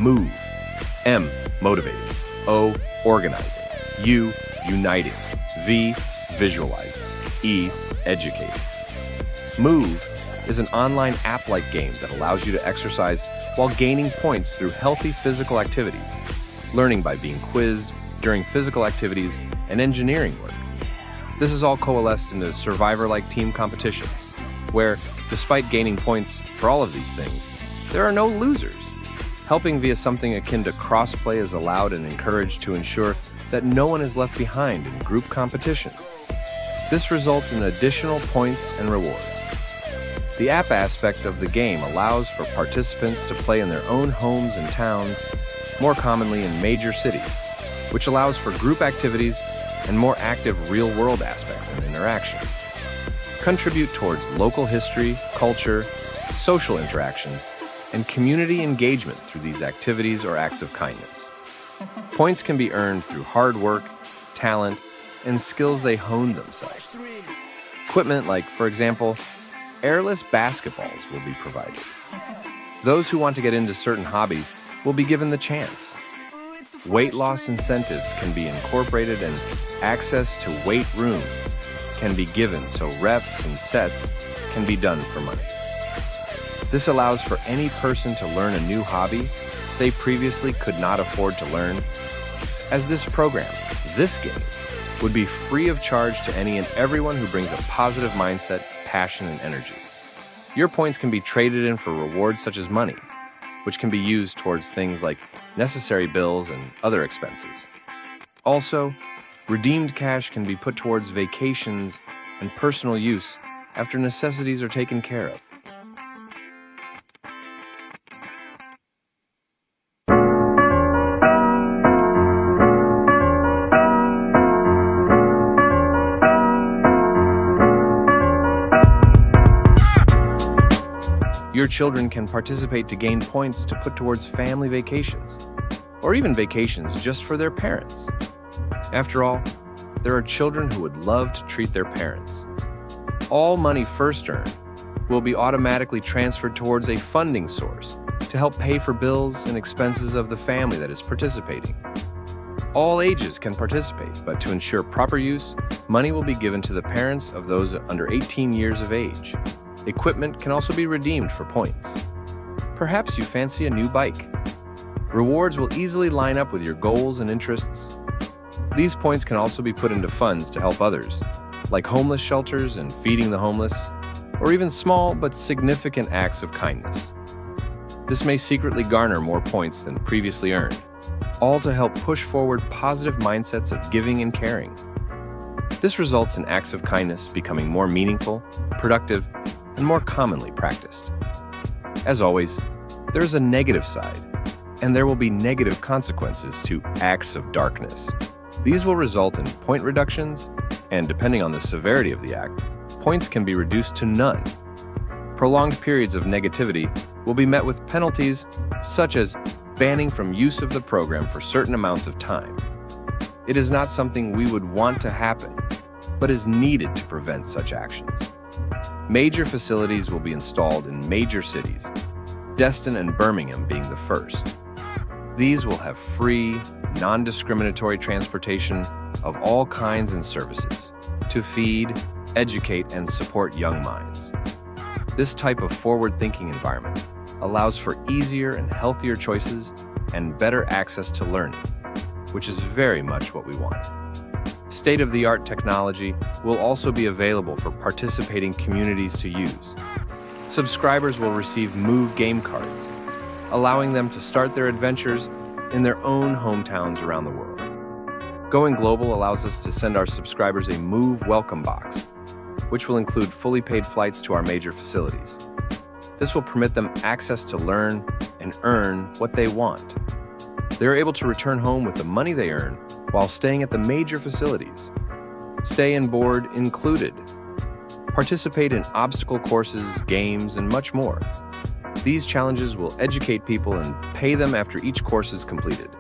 MOUVE. M, motivating. O, organizing. U, uniting. V, visualizing. E, educating. MOUVE is an online app-like game that allows you to exercise while gaining points through healthy physical activities, learning by being quizzed during physical activities and engineering work. This is all coalesced into survivor-like team competitions, where, despite gaining points for all of these things, there are no losers. Helping via something akin to cross-play is allowed and encouraged to ensure that no one is left behind in group competitions. This results in additional points and rewards. The app aspect of the game allows for participants to play in their own homes and towns, more commonly in major cities, which allows for group activities and more active real-world aspects and interaction. Contribute towards local history, culture, social interactions, and community engagement through these activities or acts of kindness. Points can be earned through hard work, talent, and skills they honed themselves. Equipment like, for example, airless basketballs will be provided. Those who want to get into certain hobbies will be given the chance. Weight loss incentives can be incorporated and access to weight rooms can be given so reps and sets can be done for money. This allows for any person to learn a new hobby they previously could not afford to learn, as this game, would be free of charge to any and everyone who brings a positive mindset, passion, and energy. Your points can be traded in for rewards such as money, which can be used towards things like necessary bills and other expenses. Also, redeemed cash can be put towards vacations and personal use after necessities are taken care of. Your children can participate to gain points to put towards family vacations, or even vacations just for their parents. After all, there are children who would love to treat their parents. All money first earned will be automatically transferred towards a funding source to help pay for bills and expenses of the family that is participating. All ages can participate, but to ensure proper use, money will be given to the parents of those under 18 years of age. Equipment can also be redeemed for points. Perhaps you fancy a new bike. Rewards will easily line up with your goals and interests. These points can also be put into funds to help others, like homeless shelters and feeding the homeless, or even small but significant acts of kindness. This may secretly garner more points than previously earned, all to help push forward positive mindsets of giving and caring. This results in acts of kindness becoming more meaningful, productive, and more commonly practiced. As always, there is a negative side, and there will be negative consequences to acts of darkness. These will result in point reductions, and depending on the severity of the act, points can be reduced to none. Prolonged periods of negativity will be met with penalties such as banning from use of the program for certain amounts of time. It is not something we would want to happen, but is needed to prevent such actions. Major facilities will be installed in major cities, Destin and Birmingham being the first. These will have free, non-discriminatory transportation of all kinds and services to feed, educate, and support young minds. This type of forward-thinking environment allows for easier and healthier choices and better access to learning, which is very much what we want. State-of-the-art technology will also be available for participating communities to use. Subscribers will receive MOUVE game cards, allowing them to start their adventures in their own hometowns around the world. Going global allows us to send our subscribers a MOUVE welcome box, which will include fully paid flights to our major facilities. This will permit them access to learn and earn what they want. They are able to return home with the money they earn while staying at the major facilities. Stay and board included. Participate in obstacle courses, games, and much more. These challenges will educate people and pay them after each course is completed.